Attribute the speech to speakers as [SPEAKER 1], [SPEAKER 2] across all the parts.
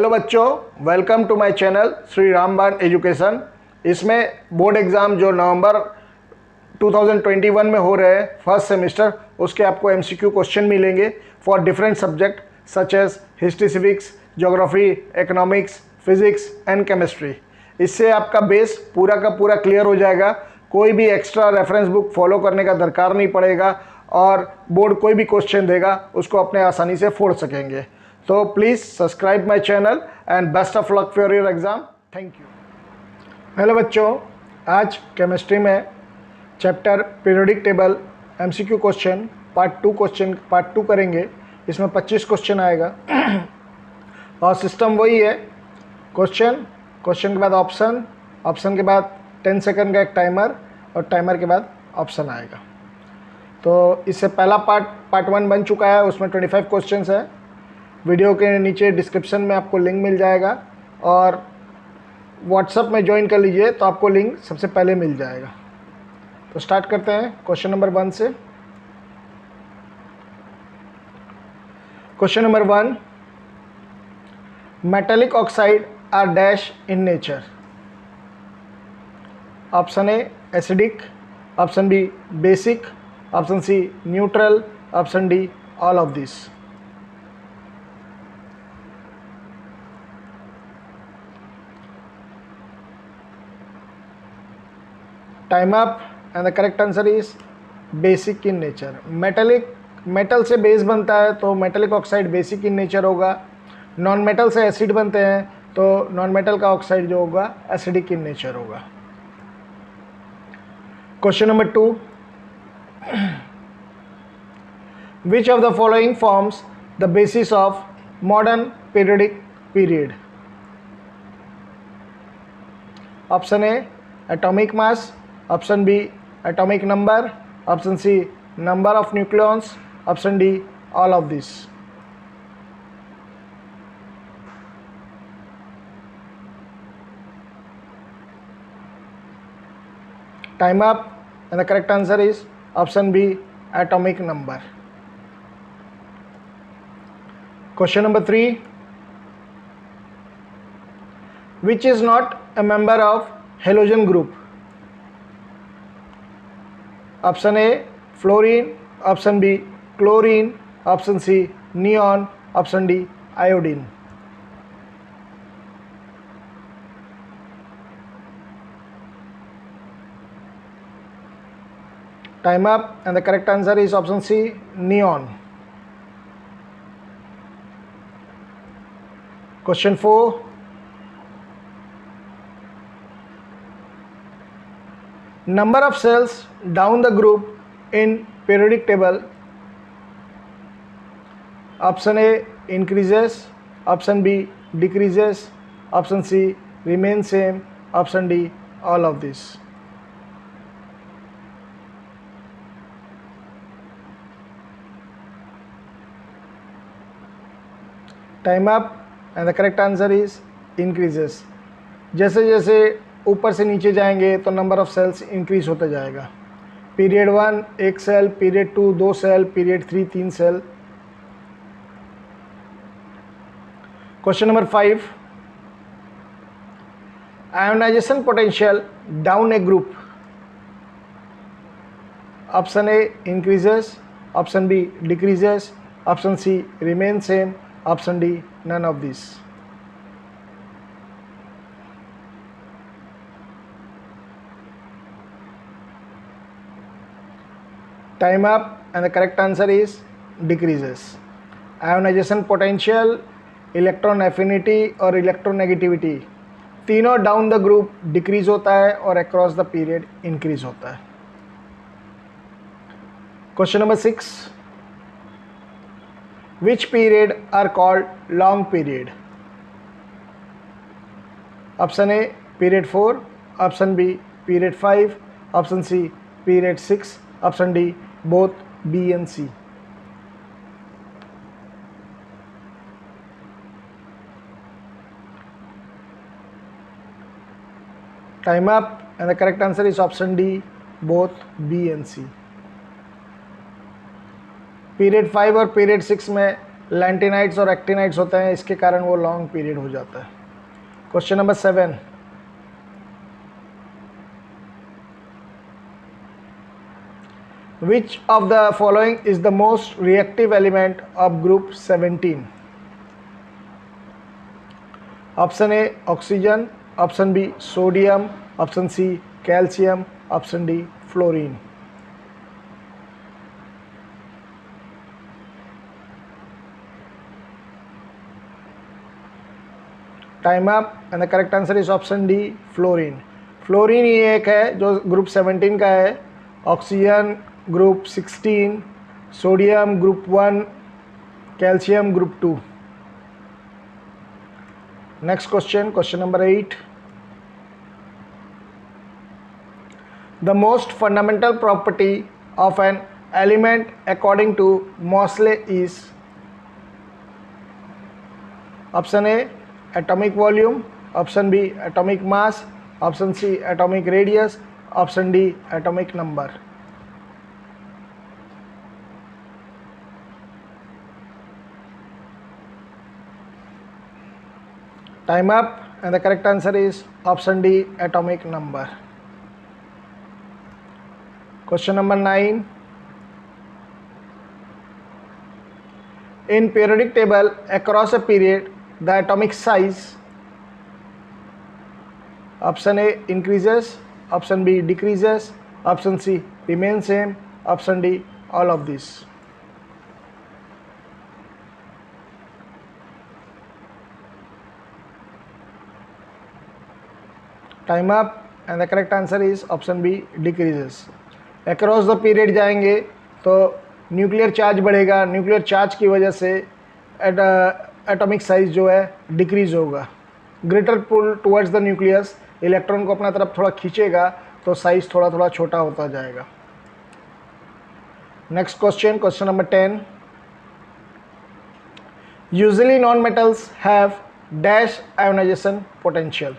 [SPEAKER 1] Hello बच्चों, welcome to my channel Shri Ramban education. इसमें board exam जो नवंबर 2021 में हो रहे हैं फर्स्ट सेमेस्टर, उसके आपको एमसीक्यू क्वेश्चन मिलेंगे for different subject such as history, civics, geography, economics, physics and chemistry. इससे आपका बेस पूरा का पूरा क्लियर हो जाएगा। कोई भी एक्स्ट्रा रेफरेंस बुक फॉलो करने का दरकार नहीं पड़ेगा और बोर्ड कोई भी क्वेश्चन देगा उसको अपने आसानी से फोड़ सकेंगे। तो please subscribe my channel and best of luck for your exam. Thank you. Hello बच्चों, आज केमिस्ट्री में chapter periodic table MCQ question part two करेंगे। इसमें 25 क्वेश्चन आएगा और सिस्टम वही है, क्वेश्चन के बाद ऑप्शन के बाद 10 सेकंड का एक टाइमर और टाइमर के बाद ऑप्शन आएगा। तो इससे पहला पार्ट 1 बन चुका है, उसमें 25 क्वेश्चंस है। वीडियो के नीचे डिस्क्रिप्शन में आपको लिंक मिल जाएगा और व्हाट्सएप में ज्वाइन कर लीजिए तो आपको लिंक सबसे पहले मिल जाएगा। तो स्टार्ट करते हैं क्वेश्चन नंबर 1 से। Question number 1, metallic oxide are dash in nature. Option A acidic, option B basic, option C neutral, option D all of this. Time up and the correct answer is basic in nature. Metal से base बनता है तो metallic oxide basic in nature होगा। Non metal से acid बनते हैं तो non metal का ऑक्साइड जो होगा एसिडिक इन नेचर होगा। Question number 2, which of the following forms the basis of modern periodic period. Option A atomic mass, option B atomic number, option C number of nucleons, option D all of this. Time up and the correct answer is option B atomic number. Question number 3, which is not a member of halogen group। Option A fluorine, option B chlorine, option C neon, option D iodine. Time up and the correct answer is option C neon. Question 4, number of cells down the group in periodic table। option A increases, option B decreases, option C remains same, option D all of this। Time up and the correct answer is increases. जैसे जैसे ऊपर से नीचे जाएंगे तो number of sales increase होता जाएगा। Period 1 1 shell, period 2 2 shell, period 3 3 shell. Question number 5, ionisation potential down a group. Option A increases, option B decreases, option C remain same, option D none of this. Time up and the correct answer is decreases. Ionisation potential, electron affinity और electronegativity तीनों down the group decrease होता है और across the period increase होता है। Question number 6, which period are called long period. Option A period 4, option B period 5, option C period 6, option D both B and C। Time up and the correct answer is option D, both B and C। Period 5 और period 6 में लैंटिनाइट्स और actinides होते हैं, इसके कारण वो long period हो जाता है। Question number 7, which of the following is the most reactive element of group 17? Option A oxygen, option B sodium, option C calcium, option D fluorine. Time up and the correct answer is option D fluorine. Fluorine ही एक है जो group 17 का है, oxygen group 16, sodium group 1, calcium group 2। Next question, question number 8, the most fundamental property of an element according to Moseley is? Option A atomic volume, option B atomic mass, option C atomic radius, option D atomic number. Time up and the correct answer is option D atomic number. Question number 9, in periodic table across a period the atomic size, option A increases, option B decreases, option C remains same, option D all of these। Time up and the correct answer is option B decreases. Across the period जाएंगे तो nuclear charge बढ़ेगा, nuclear charge की वजह से atomic size जो है decrease होगा। Greater pull towards the nucleus, electron को अपना तरफ थोड़ा खींचेगा तो साइज थोड़ा थोड़ा छोटा होता जाएगा। Next question, question number 10, usually non metals have dash ionisation potential?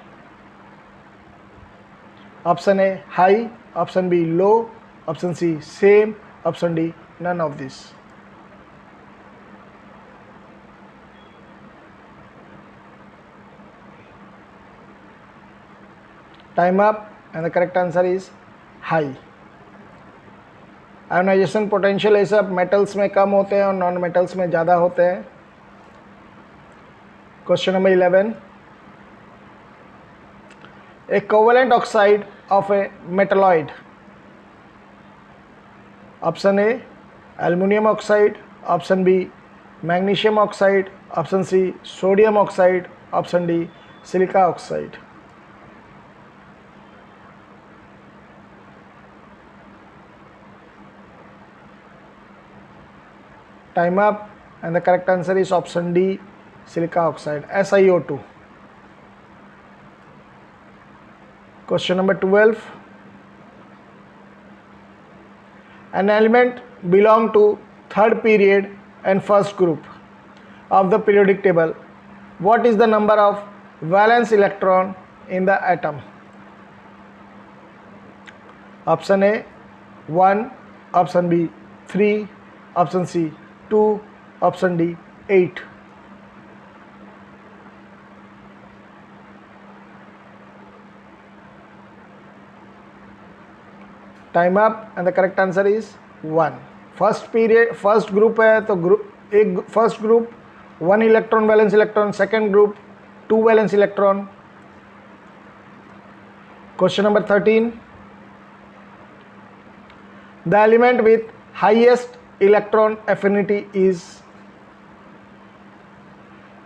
[SPEAKER 1] Option A high, option B low, option C same, option D none of this। Time up and the correct answer is high. Ionisation potential ये सब metals में कम होते हैं और non metals में ज़्यादा होते हैं। Question number 11, a covalent oxide of a metalloid? Option A aluminium oxide, option B magnesium oxide, option C sodium oxide, option D silica oxide. Time up and the correct answer is option D silica oxide, SiO2। Question number 12, an element belong to third period and first group of the periodic table. What is the number of valence electron in the atom? Option A 1, option B 3, option C 2, option D 8। Time up and the correct answer is 1। First period first group है तो एक first group 1 electron valence electron, second group 2 valence electron. Question number 13, the element with highest electron affinity is?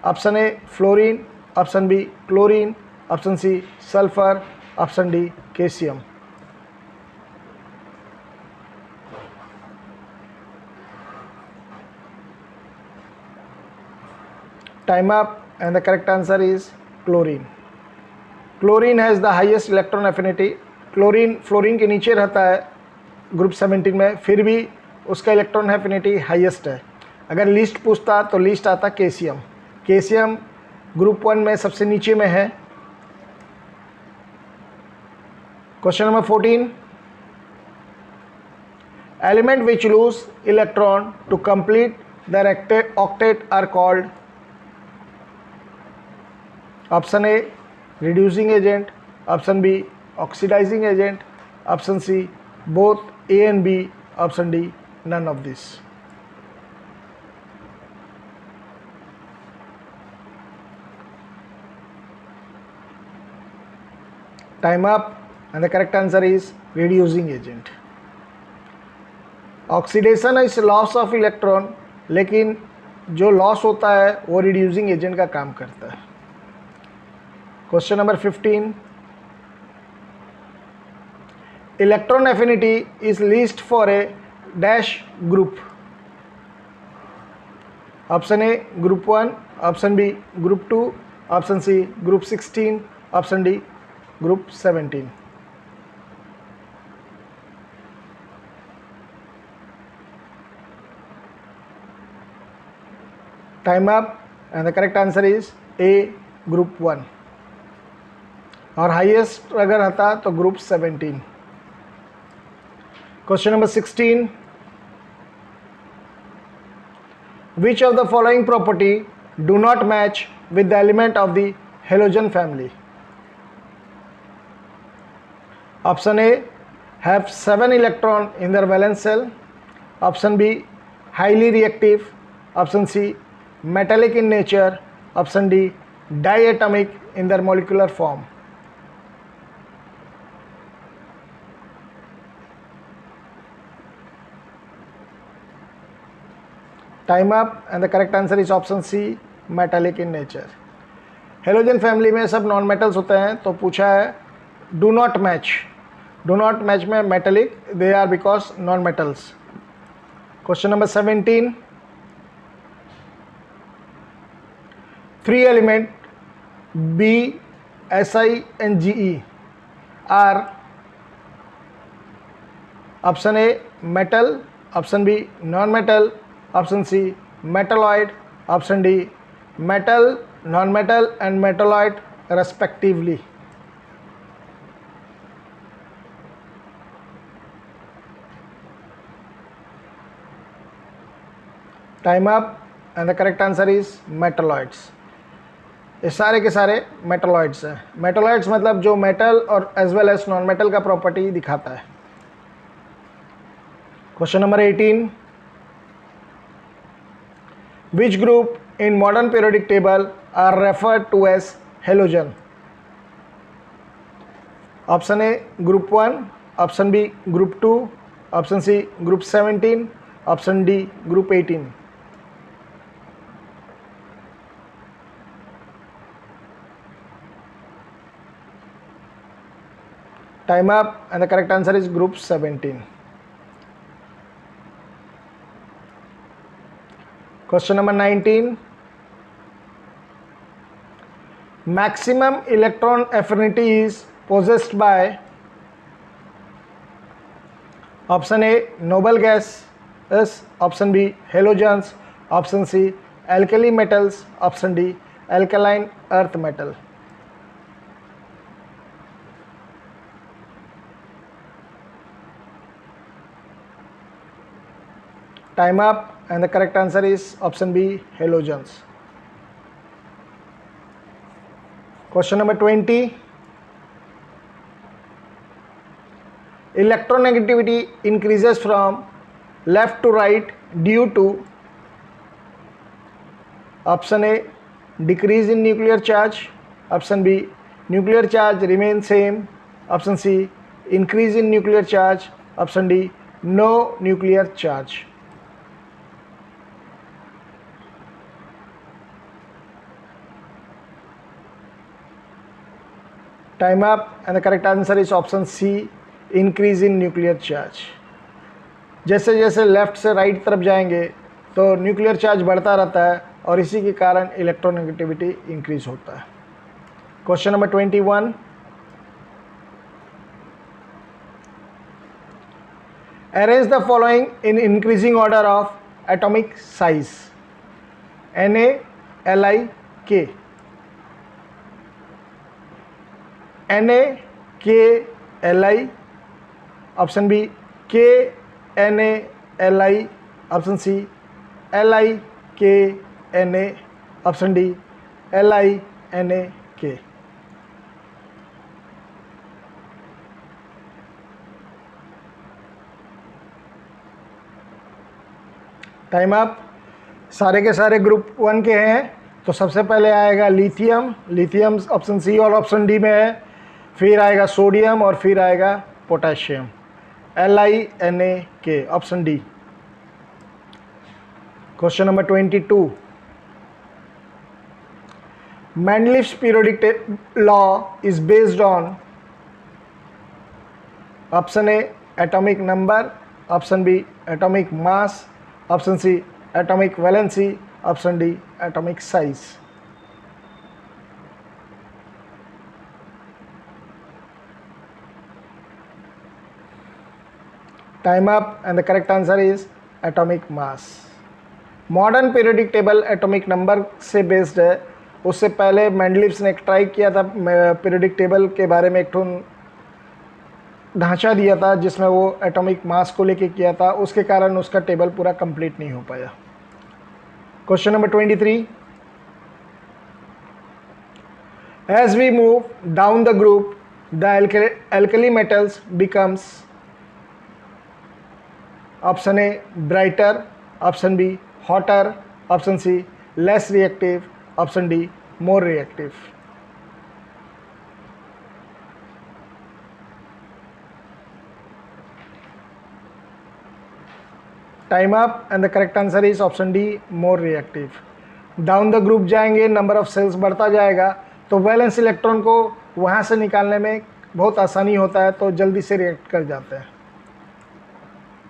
[SPEAKER 1] Option A fluorine, option B chlorine, option C sulphur, option D calcium. Time up and the correct answer is chlorine। Chlorine has the highest electron affinity। Chlorine fluorine के नीचे रहता है group 17 में, फिर भी उसका electron affinity highest है। अगर लिस्ट पूछता तो लिस्ट आता कैल्शियम। कैल्शियम ग्रुप 1 में सबसे नीचे में है। Question number 14, element which lose electron to complete their octet are called? Option A, reducing agent. Option B, oxidizing agent. Option C, both A and B. Option D, none of this. Time up, and the correct answer is reducing agent. Oxidation is loss of electron, लेकिन जो loss होता है वो reducing agent का काम करता है. Question number 15. Electron affinity is least for a dash group. Option A group 1, option B group 2, option C group 16, option D group 17. Time up, and the correct answer is a group 1. और highest अगर आता तो group 17. Question number 16. Which of the following property do not match with the element of the halogen family? Option A have 7 electron in their valence cell. Option B highly reactive. Option C metallic in nature. Option D, diatomic in their molecular form. Time up, and the correct answer is option C, metallic in nature. Halogen family में सब non metals होते हैं, तो पूछा है do not match. Do not match में metallic, they are because non metals. Question number 17. 3 element B, Si and Ge are option A metal, option B non-metal, option C metalloid, option D metal, non-metal and metalloid respectively. Time up, and the correct answer is metalloids. ये सारे के सारे metalloids हैं. Metalloids मतलब जो metal और as well as non metal का property दिखाता है. Question number 18. Which group in modern periodic table are referred to as halogen? Option A group 1, option B group 2, option C group 17, option D group 18. Time up, and the correct answer is group 17. Question number 19. Maximum electron affinity is possessed by option A noble gases, option B halogens, option C alkali metals, option D alkaline earth metal. Time up, and the correct answer is option B halogens. Question number 20. Electronegativity increases from left to right due to option A decrease in nuclear charge, option B nuclear charge remains same, option C increase in nuclear charge, option D no nuclear charge. Time up, and the correct answer is option C, increase in nuclear charge. जैसे जैसे left से right तरफ जाएंगे तो nuclear charge बढ़ता रहता है और इसी के कारण इलेक्ट्रोनेगेटिविटी इंक्रीज होता है. Question number 21. Arrange the following in increasing order of atomic size. Na, Li, K. Na, K, Li, option B K, Na, Li, option C LIKNA, option D LINAK। Time up. सारे के सारे group 1 के हैं, तो सबसे पहले आएगा lithium, lithium option C और ऑप्शन डी में है। फिर आएगा सोडियम और फिर आएगा potassium, LINAK, option D. Question number 22, Mendeleev's periodic law is based on, option A atomic number, option B atomic mass, option C atomic valency, option D atomic size. Time up and the correct answer is atomic mass. Modern periodic table atomic number से based है। उससे पहले Mendeleev's ने एक try किया था periodic table के बारे में, एक ढांचा दिया था जिसमें वो एटॉमिक मास को लेके किया था, उसके कारण उसका टेबल पूरा कंप्लीट नहीं हो पाया। Question number 23, as we move down the group the alkali metals becomes, option A brighter, option B hotter, option C less reactive, option D more reactive. Time up and the correct answer is option D more reactive. Down the group जाएंगे, number of shells बढ़ता जाएगा, तो valence electron को वहाँ से निकालने में बहुत आसानी होता है, तो जल्दी से रिएक्ट कर जाते हैं।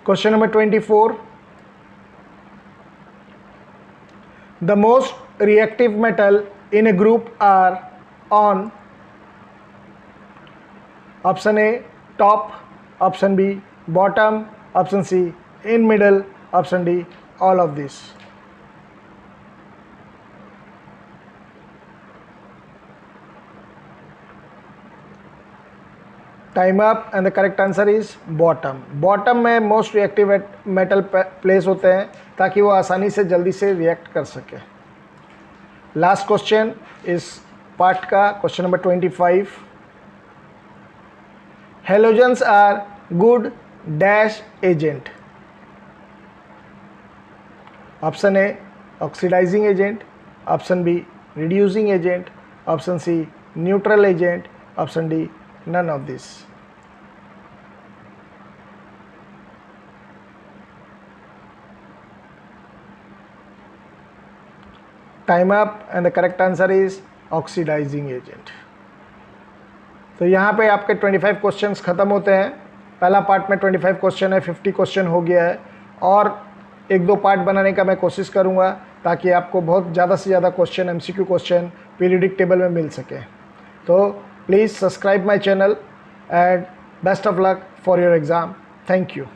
[SPEAKER 1] Question number 24, the most reactive metal in a group are on, option A top, option B bottom, option C in middle, option D all of this. Time up and the correct answer is bottom. Bottom में most reactive metal place होते हैं ताकि वो आसानी से जल्दी से react कर सके। लास्ट क्वेश्चन इस पार्ट का, question number 25, halogens are good dash agent, option A oxidising agent, option B reducing agent, option C neutral agent, option D none of this। Time up and the correct answer is oxidising agent. तो यहाँ पे आपके 25 questions खत्म होते हैं। पहला part में 25 question है, 50 क्वेश्चन हो गया है, और एक दो पार्ट बनाने का मैं कोशिश करूँगा ताकि आपको बहुत ज़्यादा से ज़्यादा question MCQ question periodic table में मिल सके। तो please subscribe my channel and best of luck for your exam. Thank you.